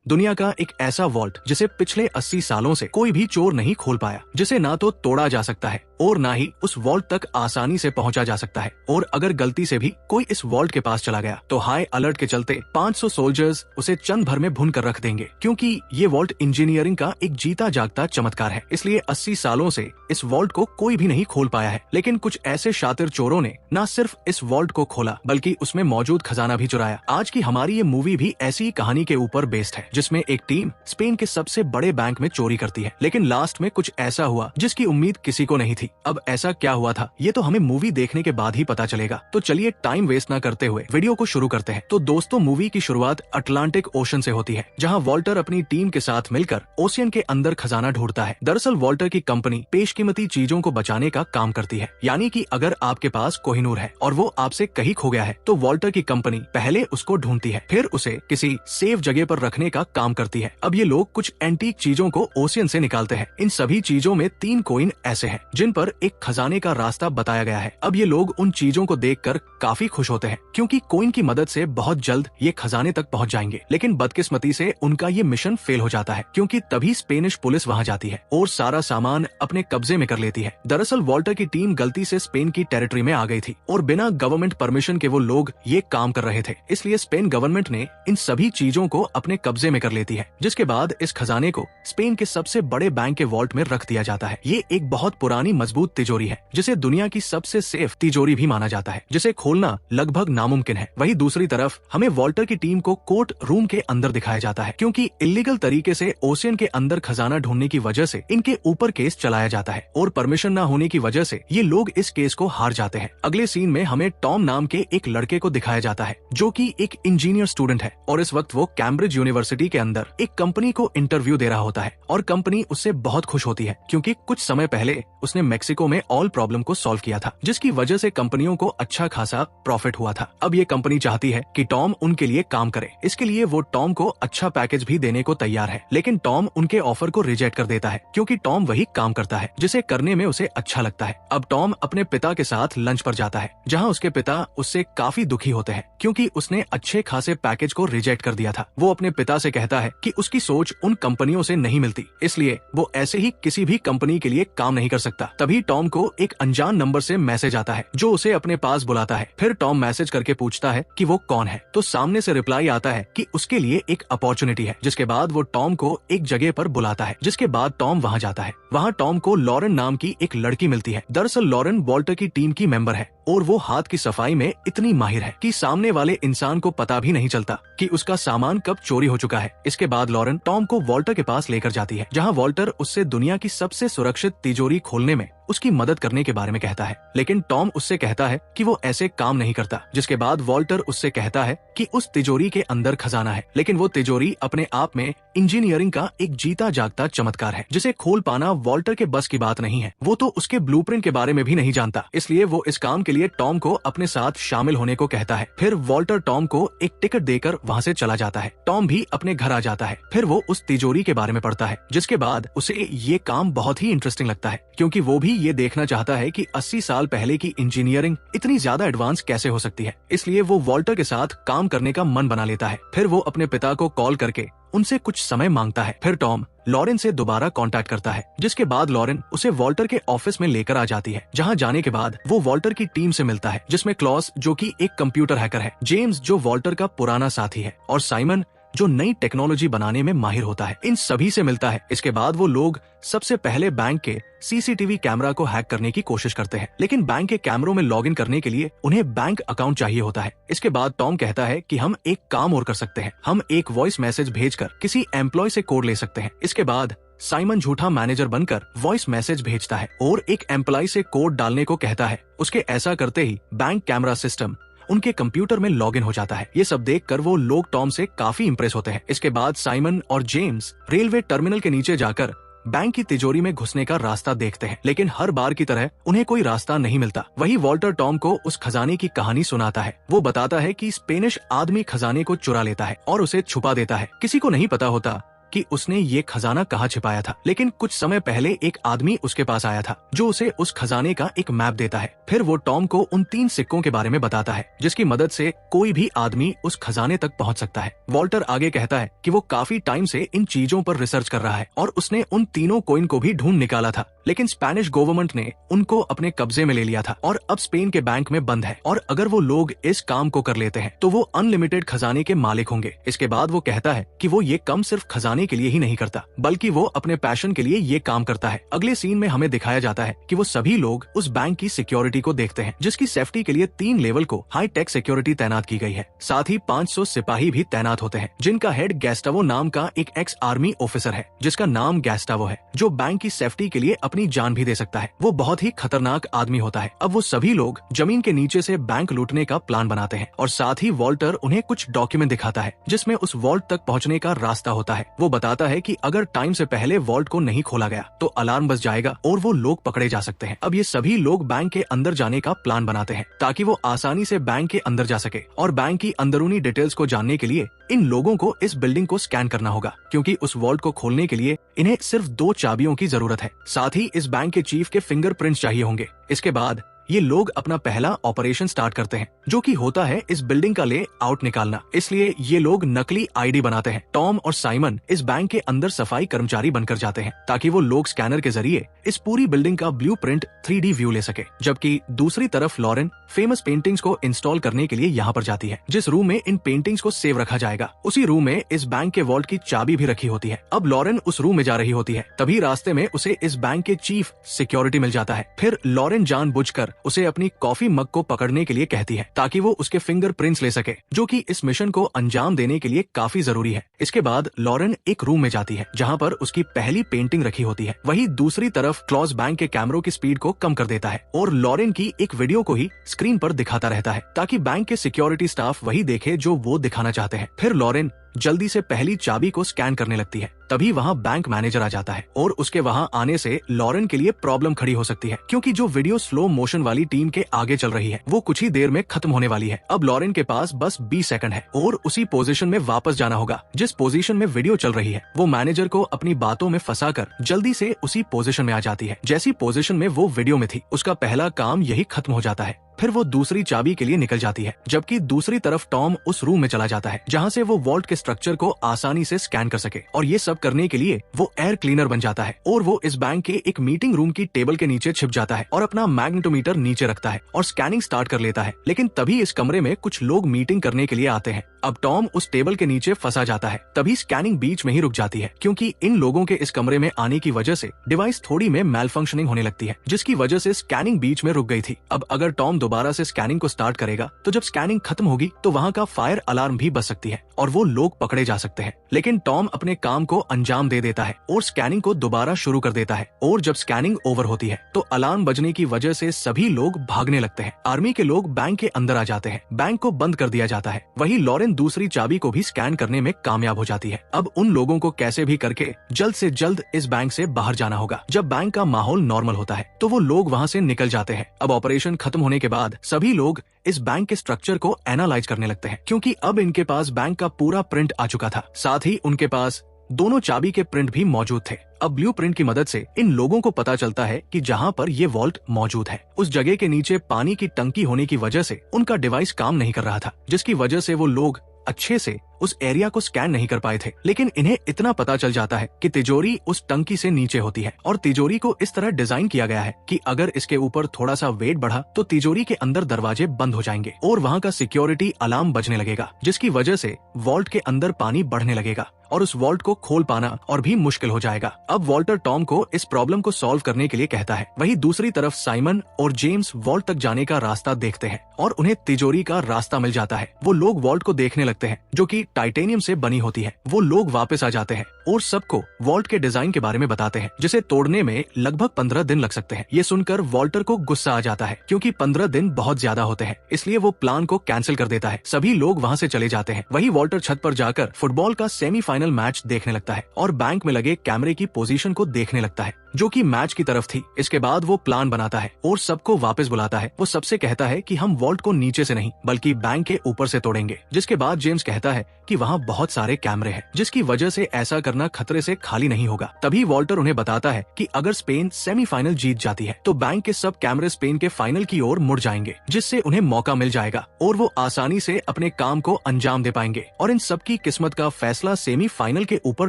दुनिया का एक ऐसा वॉल्ट जिसे पिछले 80 सालों से कोई भी चोर नहीं खोल पाया, जिसे ना तो तोड़ा जा सकता है और ना ही उस वॉल्ट तक आसानी से पहुंचा जा सकता है। और अगर गलती से भी कोई इस वॉल्ट के पास चला गया तो हाई अलर्ट के चलते 500 सोल्जर्स उसे चंद भर में भून कर रख देंगे, क्योंकि ये वॉल्ट इंजीनियरिंग का एक जीता जागता चमत्कार है। इसलिए 80 सालों से इस वॉल्ट को कोई भी नहीं खोल पाया है। लेकिन कुछ ऐसे शातिर चोरों ने न सिर्फ इस वॉल्ट को खोला बल्कि उसमें मौजूद खजाना भी चुराया। आज की हमारी ये मूवी भी ऐसी ही कहानी के ऊपर बेस्ड है, जिसमें एक टीम स्पेन के सबसे बड़े बैंक में चोरी करती है, लेकिन लास्ट में कुछ ऐसा हुआ जिसकी उम्मीद किसी को नहीं थी। अब ऐसा क्या हुआ था ये तो हमें मूवी देखने के बाद ही पता चलेगा। तो चलिए टाइम वेस्ट न करते हुए वीडियो को शुरू करते हैं। तो दोस्तों, मूवी की शुरुआत अटलांटिक ओशन से होती है, जहां वॉल्टर अपनी टीम के साथ मिलकर ओशियन के अंदर खजाना ढूंढता है। दरअसल वॉल्टर की कंपनी पेशकीमती चीजों को बचाने का काम करती है, यानी कि अगर आपके पास कोहिनूर है और वो आपसे कहीं खो गया है तो वॉल्टर की कंपनी पहले उसको ढूंढती है, फिर उसे किसी सेफ जगह पर रखने का काम करती है। अब ये लोग कुछ एंटीक चीजों को ओशियन से निकालते हैं। इन सभी चीजों में 3 कॉइन ऐसे हैं जिन पर एक खजाने का रास्ता बताया गया है। अब ये लोग उन चीजों को देखकर काफी खुश होते हैं, क्योंकि कॉइन की मदद से बहुत जल्द ये खजाने तक पहुंच जाएंगे। लेकिन बदकिस्मती से उनका ये मिशन फेल हो जाता है, क्योंकि तभी स्पेनिश पुलिस वहां जाती है और सारा सामान अपने कब्जे में कर लेती है। दरअसल वॉल्टर की टीम गलती से स्पेन की टेरिटरी में आ गई थी और बिना गवर्नमेंट परमिशन के वो लोग ये काम कर रहे थे। इसलिए स्पेन गवर्नमेंट ने इन सभी चीजों को अपने कब्जे में कर लेती है, जिसके बाद इस खजाने को स्पेन के सबसे बड़े बैंक के वॉल्ट में रख दिया जाता है। ये एक बहुत पुरानी मजबूत तिजोरी है, जिसे दुनिया की सबसे सेफ तिजोरी भी माना जाता है, जिसे खोलना लगभग नामुमकिन है। वहीं दूसरी तरफ हमें वॉल्टर की टीम को कोर्ट रूम के अंदर दिखाया जाता है, क्योंकि इलीगल तरीके से ओशियन के अंदर खजाना ढूंढने की वजह से इनके ऊपर केस चलाया जाता है और परमिशन न होने की वजह से ये लोग इस केस को हार जाते हैं। अगले सीन में हमें टॉम नाम के एक लड़के को दिखाया जाता है, जो कि एक इंजीनियर स्टूडेंट है और इस वक्त वो कैम्ब्रिज यूनिवर्सिटी के अंदर एक कंपनी को इंटरव्यू दे रहा होता है और कंपनी उससे बहुत खुश होती है, क्योंकि कुछ समय पहले उसने मेक्सिको में ऑयल प्रॉब्लम को सॉल्व किया था, जिसकी वजह से कंपनियों को अच्छा खासा प्रॉफिट हुआ था। अब ये कंपनी चाहती है कि टॉम उनके लिए काम करे। इसके लिए वो टॉम को अच्छा पैकेज भी देने को तैयार है, लेकिन टॉम उनके ऑफर को रिजेक्ट कर देता है, क्योंकि टॉम वही काम करता है जिसे करने में उसे अच्छा लगता है। अब टॉम अपने पिता के साथ लंच पर जाता है, जहाँ उसके पिता उससे काफी दुखी होते हैं, क्योंकि उसने अच्छे खासे पैकेज को रिजेक्ट कर दिया था। वो अपने पिता से कहता है कि उसकी सोच उन कंपनियों से नहीं मिलती, इसलिए वो ऐसे ही किसी भी कंपनी के लिए काम नहीं कर सकता। तभी टॉम को एक अनजान नंबर से मैसेज आता है, जो उसे अपने पास बुलाता है। फिर टॉम मैसेज करके पूछता है कि वो कौन है, तो सामने से रिप्लाई आता है कि उसके लिए एक अपॉर्चुनिटी है। जिसके बाद वो टॉम को एक जगह पर बुलाता है, जिसके बाद टॉम वहाँ जाता है। वहाँ टॉम को लॉरेन नाम की एक लड़की मिलती है। दरअसल लॉरेन वॉल्टर की टीम की मेंबर है और वो हाथ की सफाई में इतनी माहिर है कि सामने वाले इंसान को पता भी नहीं चलता कि उसका सामान कब चोरी हो चुका है। इसके बाद लॉरेन टॉम को वॉल्टर के पास लेकर जाती है, जहां वॉल्टर उससे दुनिया की सबसे सुरक्षित तिजोरी खोलने में उसकी मदद करने के बारे में कहता है। लेकिन टॉम उससे कहता है कि वो ऐसे काम नहीं करता। जिसके बाद वॉल्टर उससे कहता है कि उस तिजोरी के अंदर खजाना है, लेकिन वो तिजोरी अपने आप में इंजीनियरिंग का एक जीता जागता चमत्कार है, जिसे खोल पाना वॉल्टर के बस की बात नहीं है। वो तो उसके ब्लूप्रिंट के बारे में भी नहीं जानता, इसलिए वो इस काम के लिए टॉम को अपने साथ शामिल होने को कहता है। फिर वॉल्टर टॉम को एक टिकट देकर वहाँ से चला जाता है। टॉम भी अपने घर आ जाता है। फिर वो उस तिजोरी के बारे में पढ़ता है, जिसके बाद उसे ये काम बहुत ही इंटरेस्टिंग लगता है, क्योंकि वो भी ये देखना चाहता है कि 80 साल पहले की इंजीनियरिंग इतनी ज्यादा एडवांस कैसे हो सकती है। इसलिए वो वॉल्टर के साथ काम करने का मन बना लेता है। फिर वो अपने पिता को कॉल करके उनसे कुछ समय मांगता है। फिर टॉम लॉरेन से दोबारा कांटेक्ट करता है, जिसके बाद लॉरेन उसे वॉल्टर के ऑफिस में लेकर आ जाती है, जहां जाने के बाद वो वॉल्टर की टीम से मिलता है, जिसमें क्लॉस जो कि एक कंप्यूटर हैकर है, जेम्स जो वॉल्टर का पुराना साथी है और साइमन जो नई टेक्नोलॉजी बनाने में माहिर होता है। इन सभी से मिलता है। इसके बाद वो लोग सबसे पहले बैंक के सीसीटीवी कैमरा को हैक करने की कोशिश करते हैं, लेकिन बैंक के कैमरों में लॉगिन करने के लिए उन्हें बैंक अकाउंट चाहिए होता है। इसके बाद टॉम कहता है कि हम एक काम और कर सकते हैं, हम एक वॉइस मैसेज भेजकर किसी एम्प्लॉय से कोड ले सकते हैं। इसके बाद साइमन झूठा मैनेजर बनकर वॉइस मैसेज भेजता है और एक एम्प्लॉय से कोड डालने को कहता है। उसके ऐसा करते ही बैंक कैमरा सिस्टम उनके कंप्यूटर में लॉगिन हो जाता है। ये सब देखकर वो लोग टॉम से काफी इंप्रेस होते हैं। इसके बाद साइमन और जेम्स रेलवे टर्मिनल के नीचे जाकर बैंक की तिजोरी में घुसने का रास्ता देखते हैं, लेकिन हर बार की तरह उन्हें कोई रास्ता नहीं मिलता। वही वॉल्टर टॉम को उस खजाने की कहानी सुनाता है। वो बताता है कि स्पेनिश आदमी खजाने को चुरा लेता है और उसे छुपा देता है। किसी को नहीं पता होता कि उसने ये खजाना कहाँ छिपाया था, लेकिन कुछ समय पहले एक आदमी उसके पास आया था जो उसे उस खजाने का एक मैप देता है। फिर वो टॉम को उन 3 सिक्कों के बारे में बताता है जिसकी मदद से कोई भी आदमी उस खजाने तक पहुंच सकता है। वॉल्टर आगे कहता है कि वो काफी टाइम से इन चीजों पर रिसर्च कर रहा है और उसने उन तीनों कॉइन को भी ढूंढ निकाला था, लेकिन स्पेनिश गवर्नमेंट ने उनको अपने कब्जे में ले लिया था और अब स्पेन के बैंक में बंद है। और अगर वो लोग इस काम को कर लेते हैं तो वो अनलिमिटेड खजाने के मालिक होंगे। इसके बाद वो कहता है कि वो ये काम सिर्फ खजाने के लिए ही नहीं करता, बल्कि वो अपने पैशन के लिए ये काम करता है। अगले सीन में हमें दिखाया जाता है कि वो सभी लोग उस बैंक की सिक्योरिटी को देखते हैं, जिसकी सेफ्टी के लिए 3 लेवल को हाई टेक सिक्योरिटी तैनात की गई है। साथ ही 500 सिपाही भी तैनात होते हैं, जिनका हेड गैस्टावो नाम का एक एक्स आर्मी ऑफिसर है, जिसका नाम गैस्टावो है, जो बैंक की सेफ्टी के लिए अपनी जान भी दे सकता है। वो बहुत ही खतरनाक आदमी होता है। अब वो सभी लोग जमीन के नीचे से बैंक लूटने का प्लान बनाते हैं और साथ ही वॉल्टर उन्हें कुछ डॉक्यूमेंट दिखाता है जिसमें उस वॉल्ट तक पहुंचने का रास्ता होता है। वो बताता है कि अगर टाइम से पहले वॉल्ट को नहीं खोला गया तो अलार्म बज जाएगा और वो लोग पकड़े जा सकते हैं। अब ये सभी लोग बैंक के अंदर जाने का प्लान बनाते हैं ताकि वो आसानी से बैंक के अंदर जा सके, और बैंक की अंदरूनी डिटेल्स को जानने के लिए इन लोगों को इस बिल्डिंग को स्कैन करना होगा, क्योंकि उस वॉल्ट को खोलने के लिए इन्हें सिर्फ 2 चाबियों की जरूरत है। साथ ही इस बैंक के चीफ के फिंगरप्रिंट्स चाहिए होंगे। इसके बाद ये लोग अपना पहला ऑपरेशन स्टार्ट करते हैं, जो कि होता है इस बिल्डिंग का ले आउट निकालना। इसलिए ये लोग नकली आईडी बनाते हैं। टॉम और साइमन इस बैंक के अंदर सफाई कर्मचारी बनकर जाते हैं ताकि वो लोग स्कैनर के जरिए इस पूरी बिल्डिंग का ब्लूप्रिंट 3D व्यू ले सके, जबकि दूसरी तरफ लॉरेन फेमस पेंटिंग्स को इंस्टॉल करने के लिए यहाँ पर जाती है। जिस रूम में इन पेंटिंग्स को सेव रखा जाएगा, उसी रूम में इस बैंक के वॉल्ट की चाबी भी रखी होती है। अब लॉरेन उस रूम में जा रही होती है, तभी रास्ते में उसे इस बैंक के चीफ सिक्योरिटी मिल जाता है। फिर लॉरेन जानबूझकर उसे अपनी कॉफी मग को पकड़ने के लिए कहती है ताकि वो उसके फिंगरप्रिंट्स ले सके, जो कि इस मिशन को अंजाम देने के लिए काफी जरूरी है। इसके बाद लॉरेन एक रूम में जाती है जहाँ पर उसकी पहली पेंटिंग रखी होती है। वहीं दूसरी तरफ क्लॉज बैंक के कैमरों की स्पीड को कम कर देता है और लॉरेन की एक वीडियो को ही स्क्रीन पर दिखाता रहता है ताकि बैंक के सिक्योरिटी स्टाफ वही देखे जो वो दिखाना चाहते हैं। फिर लॉरेन जल्दी से पहली चाबी को स्कैन करने लगती है। तभी वहाँ बैंक मैनेजर आ जाता है और उसके वहाँ आने से लॉरेन के लिए प्रॉब्लम खड़ी हो सकती है, क्योंकि जो वीडियो स्लो मोशन वाली टीम के आगे चल रही है वो कुछ ही देर में खत्म होने वाली है। अब लॉरेन के पास बस 20 सेकंड है और उसी पोजीशन में वापस जाना होगा जिस पोजीशन में वीडियो चल रही है। वो मैनेजर को अपनी बातों में फंसाकर जल्दी से उसी पोजीशन में आ जाती है जैसी पोजीशन में वो वीडियो में थी। उसका पहला काम यही खत्म हो जाता है। फिर वो दूसरी चाबी के लिए निकल जाती है, जबकि दूसरी तरफ टॉम उस रूम में चला जाता है जहाँ से वो वॉल्ट के स्ट्रक्चर को आसानी से स्कैन कर सके। और ये सब करने के लिए वो एयर क्लीनर बन जाता है और वो इस बैंक के एक मीटिंग रूम की टेबल के नीचे छिप जाता है और अपना मैग्नेटोमीटर नीचे रखता है और स्कैनिंग स्टार्ट कर लेता है। लेकिन तभी इस कमरे में कुछ लोग मीटिंग करने के लिए आते हैं। अब टॉम उस टेबल के नीचे फंसा जाता है। तभी स्कैनिंग बीच में ही रुक जाती है, क्योंकि इन लोगों के इस कमरे में आने की वजह से डिवाइस थोड़ी में मैल फंक्शनिंग होने लगती है, जिसकी वजह से स्कैनिंग बीच में रुक गई थी। अब अगर टॉम दोबारा से स्कैनिंग को स्टार्ट करेगा तो जब स्कैनिंग खत्म होगी तो वहाँ का फायर अलार्म भी बज सकती है और वो लोग पकड़े जा सकते हैं। लेकिन टॉम अपने काम को अंजाम दे देता है और स्कैनिंग को दोबारा शुरू कर देता है। और जब स्कैनिंग ओवर होती है तो अलार्म बजने की वजह से सभी लोग भागने लगते हैं। आर्मी के लोग बैंक के अंदर आ जाते हैं। बैंक को बंद कर दिया जाता है। वहीं लॉरेन दूसरी चाबी को भी स्कैन करने में कामयाब हो जाती है। अब उन लोगों को कैसे भी करके जल्द से जल्द इस बैंक से बाहर जाना होगा। जब बैंक का माहौल नॉर्मल होता है तो वो लोग वहाँ से निकल जाते हैं। अब ऑपरेशन खत्म होने के बाद सभी लोग इस बैंक के स्ट्रक्चर को एनालाइज करने लगते हैं, क्योंकि अब इनके पास बैंक का पूरा प्रिंट आ चुका था। साथ ही उनके पास दोनों चाबी के प्रिंट भी मौजूद थे। अब ब्लूप्रिंट की मदद से इन लोगों को पता चलता है कि जहाँ पर ये वॉल्ट मौजूद है उस जगह के नीचे पानी की टंकी होने की वजह से उनका डिवाइस काम नहीं कर रहा था, जिसकी वजह से वो लोग अच्छे से उस एरिया को स्कैन नहीं कर पाए थे। लेकिन इन्हें इतना पता चल जाता है कि तिजोरी उस टंकी से नीचे होती है और तिजोरी को इस तरह डिजाइन किया गया है कि अगर इसके ऊपर थोड़ा सा वेट बढ़ा तो तिजोरी के अंदर दरवाजे बंद हो जाएंगे और वहाँ का सिक्योरिटी अलार्म बजने लगेगा, जिसकी वजह से वॉल्ट के अंदर पानी बढ़ने लगेगा और उस वॉल्ट को खोल पाना और भी मुश्किल हो जाएगा। अब वॉल्टर टॉम को इस प्रॉब्लम को सॉल्व करने के लिए कहता है। वहीं दूसरी तरफ साइमन और जेम्स वॉल्ट तक जाने का रास्ता देखते हैं और उन्हें तिजोरी का रास्ता मिल जाता है। वो लोग वॉल्ट को देखने लगते हैं जो कि टाइटेनियम से बनी होती है। वो लोग वापस आ जाते हैं और सबको वॉल्ट के डिजाइन के बारे में बताते हैं, जिसे तोड़ने में लगभग 15 दिन लग सकते हैं। ये सुनकर वॉल्टर को गुस्सा आ जाता है, क्योंकि 15 दिन बहुत ज्यादा होते हैं, इसलिए वो प्लान को कैंसिल कर देता है। सभी लोग वहाँ से चले जाते हैं। वही वॉल्टर छत पर जाकर फुटबॉल का सेमीफाइनल मैच देखने लगता है और बैंक में लगे कैमरे की पोजीशन को देखने लगता है। जो कि मैच की तरफ थी। इसके बाद वो प्लान बनाता है और सबको वापस बुलाता है। वो सबसे कहता है कि हम वॉल्ट को नीचे से नहीं बल्कि बैंक के ऊपर से तोड़ेंगे। जिसके बाद जेम्स कहता है कि वहाँ बहुत सारे कैमरे हैं, जिसकी वजह से ऐसा करना खतरे से खाली नहीं होगा। तभी वॉल्टर उन्हें बताता है कि अगर स्पेन सेमीफाइनल जीत जाती है तो बैंक के सब कैमरे स्पेन के फाइनल की ओर मुड़ जाएंगे, जिससे उन्हें मौका मिल जाएगा और वो आसानी से अपने काम को अंजाम दे पाएंगे। और इन सबकी किस्मत का फैसला सेमीफाइनल के ऊपर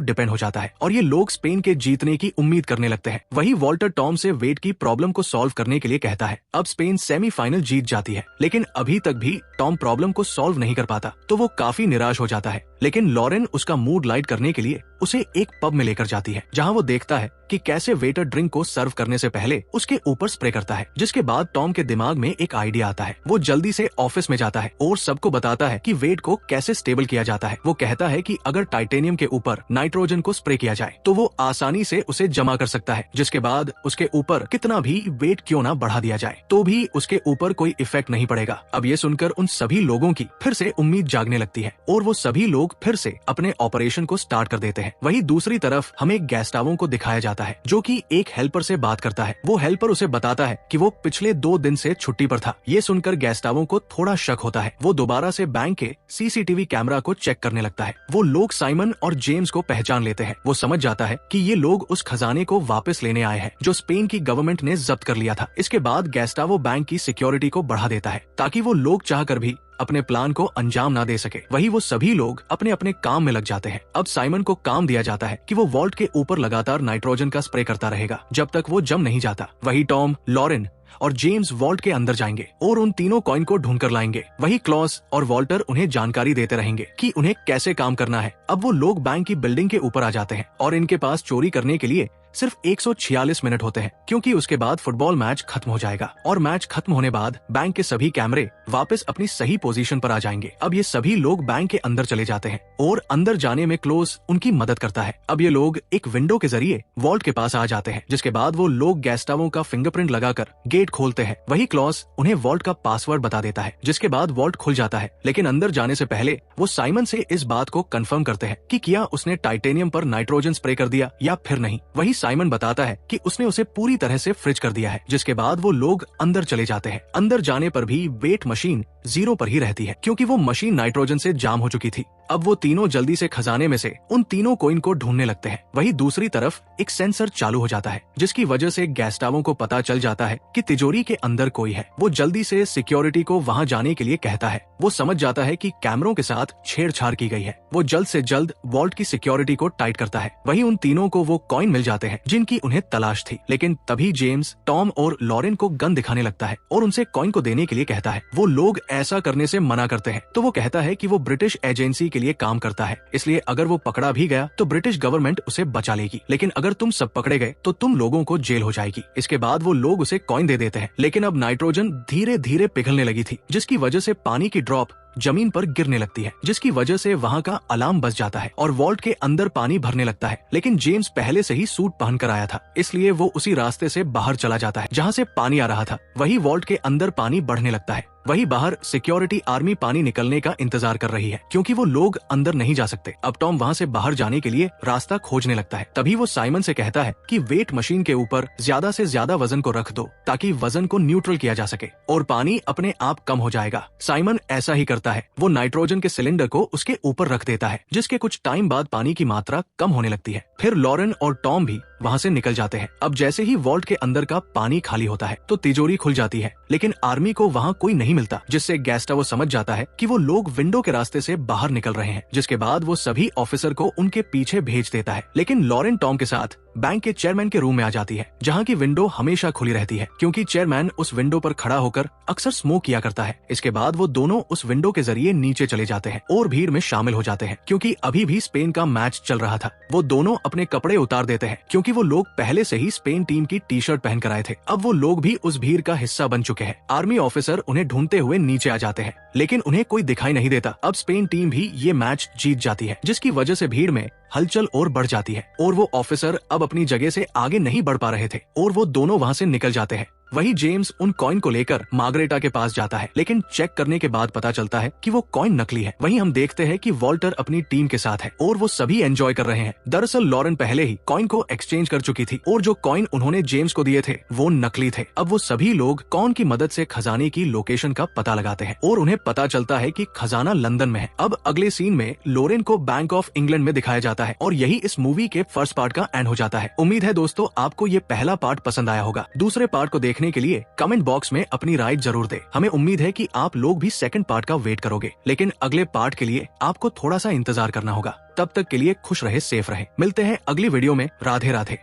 डिपेंड हो जाता है और ये लोग स्पेन के जीतने की उम्मीद करने लगते हैं। वही वॉल्टर टॉम से वेट की प्रॉब्लम को सॉल्व करने के लिए कहता है। अब स्पेन सेमीफाइनल जीत जाती है, लेकिन अभी तक भी टॉम प्रॉब्लम को सॉल्व नहीं कर पाता, तो वो काफी निराश हो जाता है। लेकिन लॉरेन उसका मूड लाइट करने के लिए उसे एक पब में लेकर जाती है, जहाँ वो देखता है कि कैसे वेटर ड्रिंक को सर्व करने से पहले उसके ऊपर स्प्रे करता है। जिसके बाद टॉम के दिमाग में एक आइडिया आता है। वो जल्दी से ऑफिस में जाता है और सबको बताता है कि वेट को कैसे स्टेबल किया जाता है। वो कहता है कि अगर टाइटेनियम के ऊपर नाइट्रोजन को स्प्रे किया जाए तो वो आसानी से उसे जमा कर सकता है, जिसके बाद उसके ऊपर कितना भी वेट क्यों ना बढ़ा दिया जाए तो भी उसके ऊपर कोई इफेक्ट नहीं पड़ेगा। अब ये सुनकर उन सभी लोगों की फिर से उम्मीद जागने लगती है और वो सभी लोग फिर से अपने ऑपरेशन को स्टार्ट कर देते हैं। वहीं दूसरी तरफ हमें गैस्टावो को दिखाया जाता है, जो कि एक हेल्पर से बात करता है। वो हेल्पर उसे बताता है कि वो पिछले 2 दिन से छुट्टी पर था। ये सुनकर गैस्टावो को थोड़ा शक होता है। वो दोबारा से बैंक के सीसीटीवी कैमरा को चेक करने लगता है। वो लोग साइमन और जेम्स को पहचान लेते हैं। वो समझ जाता है कि ये लोग उस खजाने को वापस लेने आए हैं जो स्पेन की गवर्नमेंट ने जब्त कर लिया था। इसके बाद गैस्टावो बैंक की सिक्योरिटी को बढ़ा देता है ताकि वो लोग चाहकर भी अपने प्लान को अंजाम ना दे सके। वही वो सभी लोग अपने अपने काम में लग जाते हैं। अब साइमन को काम दिया जाता है कि वो वॉल्ट के ऊपर लगातार नाइट्रोजन का स्प्रे करता रहेगा जब तक वो जम नहीं जाता। वही टॉम, लॉरेन और जेम्स वॉल्ट के अंदर जाएंगे और उन तीनों कॉइन को ढूंढ कर लाएंगे। वही क्लॉस और वॉल्टर उन्हें जानकारी देते रहेंगे कि उन्हें कैसे काम करना है। अब वो लोग बैंक की बिल्डिंग के ऊपर आ जाते हैं और इनके पास चोरी करने के लिए सिर्फ 146 मिनट होते हैं, क्योंकि उसके बाद फुटबॉल मैच खत्म हो जाएगा। और मैच खत्म होने बाद बैंक के सभी कैमरे वापस अपनी सही पोजीशन पर आ जाएंगे। अब ये सभी लोग बैंक के अंदर चले जाते हैं और अंदर जाने में क्लोज उनकी मदद करता है। अब ये लोग एक विंडो के जरिए वॉल्ट के पास आ जाते हैं, जिसके बाद वो लोग गैस्टावो का फिंगरप्रिंट लगाकर गेट खोलते हैं। वही क्लॉस उन्हें वॉल्ट का पासवर्ड बता देता है, जिसके बाद वॉल्ट खुल जाता है। लेकिन अंदर जाने से पहले वो साइमन से इस बात को कंफर्म करते हैं कि क्या उसने टाइटेनियम पर नाइट्रोजन स्प्रे कर दिया या फिर नहीं। वही साइमन बताता है कि उसने उसे पूरी तरह से फ्रिज कर दिया है। जिसके बाद वो लोग अंदर चले जाते हैं। अंदर जाने पर भी वेट मशीन 0 पर ही रहती है, क्योंकि वो मशीन नाइट्रोजन से जाम हो चुकी थी। अब वो तीनों जल्दी से खजाने में से उन तीनों कॉइन को ढूंढने लगते हैं। वही दूसरी तरफ एक सेंसर चालू हो जाता है, जिसकी वजह से गैस्टावो को पता चल जाता है कि तिजोरी के अंदर कोई है। वो जल्दी से सिक्योरिटी को वहां जाने के लिए कहता है। वो समझ जाता है कि कैमरों के साथ छेड़छाड़ की गई है। वो जल्द से जल्द वॉल्ट की सिक्योरिटी को टाइट करता है। वही उन तीनों को वो कॉइन मिल जाते हैं जिनकी उन्हें तलाश थी। लेकिन तभी जेम्स, टॉम और लॉरेन को गन दिखाने लगता है और उनसे कॉइन को देने के लिए कहता है। वो लोग ऐसा करने से मना करते हैं, तो वो कहता है कि वो ब्रिटिश एजेंसी के लिए काम करता है, इसलिए अगर वो पकड़ा भी गया तो ब्रिटिश गवर्नमेंट उसे बचा लेगी। लेकिन अगर तुम सब पकड़े गए तो तुम लोगों को जेल हो जाएगी। इसके बाद वो लोग उसे कॉइन दे देते हैं। लेकिन अब नाइट्रोजन धीरे धीरे पिघलने लगी थी, जिसकी वजह से पानी की ड्रॉप जमीन पर गिरने लगती है, जिसकी वजह से वहाँ का अलार्म बज जाता है और वॉल्ट के अंदर पानी भरने लगता है। लेकिन जेम्स पहले से ही सूट पहन कर आया था, इसलिए वो उसी रास्ते से बाहर चला जाता है जहाँ से पानी आ रहा था। वही वॉल्ट के अंदर पानी बढ़ने लगता है। वही बाहर सिक्योरिटी आर्मी पानी निकलने का इंतजार कर रही है, क्योंकि वो लोग अंदर नहीं जा सकते। अब टॉम वहाँ से बाहर जाने के लिए रास्ता खोजने लगता है। तभी वो साइमन से कहता है कि वेट मशीन के ऊपर ज्यादा से ज्यादा वजन को रख दो ताकि वजन को न्यूट्रल किया जा सके और पानी अपने आप कम हो जाएगा। साइमन ऐसा ही करता है। वो नाइट्रोजन के सिलेंडर को उसके ऊपर रख देता है, जिसके कुछ टाइम बाद पानी की मात्रा कम होने लगती है। फिर लॉरेन और टॉम भी वहाँ से निकल जाते हैं। अब जैसे ही वॉल्ट के अंदर का पानी खाली होता है तो तिजोरी खुल जाती है, लेकिन आर्मी को वहाँ कोई नहीं मिलता, जिससे गैस्टावो समझ जाता है कि वो लोग विंडो के रास्ते से बाहर निकल रहे हैं। जिसके बाद वो सभी ऑफिसर को उनके पीछे भेज देता है। लेकिन लॉरेन टॉम के साथ बैंक के चेयरमैन के रूम में आ जाती है, जहाँ की विंडो हमेशा खुली रहती है, क्योंकि चेयरमैन उस विंडो पर खड़ा होकर अक्सर स्मोक किया करता है। इसके बाद वो दोनों उस विंडो के जरिए नीचे चले जाते हैं और भीड़ में शामिल हो जाते हैं, क्योंकि अभी भी स्पेन का मैच चल रहा था। वो दोनों अपने कपड़े उतार देते हैं, क्योंकि वो लोग पहले से ही स्पेन टीम की टी शर्ट पहन कर आए थे। अब वो लोग भी उस भीड़ का हिस्सा बन चुके हैं। आर्मी ऑफिसर उन्हें ढूंढते हुए नीचे आ जाते हैं, लेकिन उन्हें कोई दिखाई नहीं देता। अब स्पेन टीम भी ये मैच जीत जाती है, जिसकी वजह से भीड़ में हलचल और बढ़ जाती है और वो ऑफिसर अब अपनी जगह से आगे नहीं बढ़ पा रहे थे और वो दोनों वहाँ से निकल जाते हैं। वही जेम्स उन कॉइन को लेकर मार्गरेटा के पास जाता है, लेकिन चेक करने के बाद पता चलता है कि वो कॉइन नकली है। वहीं हम देखते हैं कि वॉल्टर अपनी टीम के साथ है और वो सभी एंजॉय कर रहे हैं। दरअसल लॉरेन पहले ही कॉइन को एक्सचेंज कर चुकी थी और जो कॉइन उन्होंने जेम्स को दिए थे वो नकली थे। अब वो सभी लोग कॉइन की मदद से खजाने की लोकेशन का पता लगाते हैं और उन्हें पता चलता है कि खजाना लंदन में है। अब अगले सीन में लॉरेन को बैंक ऑफ इंग्लैंड में दिखाया जाता है और यही इस मूवी के फर्स्ट पार्ट का एंड हो जाता है। उम्मीद है दोस्तों आपको ये पहला पार्ट पसंद आया होगा। दूसरे पार्ट को देखने के लिए कमेंट बॉक्स में अपनी राय जरूर दे। हमें उम्मीद है कि आप लोग भी सेकंड पार्ट का वेट करोगे, लेकिन अगले पार्ट के लिए आपको थोड़ा सा इंतजार करना होगा। तब तक के लिए खुश रहे, सेफ रहे। मिलते हैं अगली वीडियो में। राधे राधे।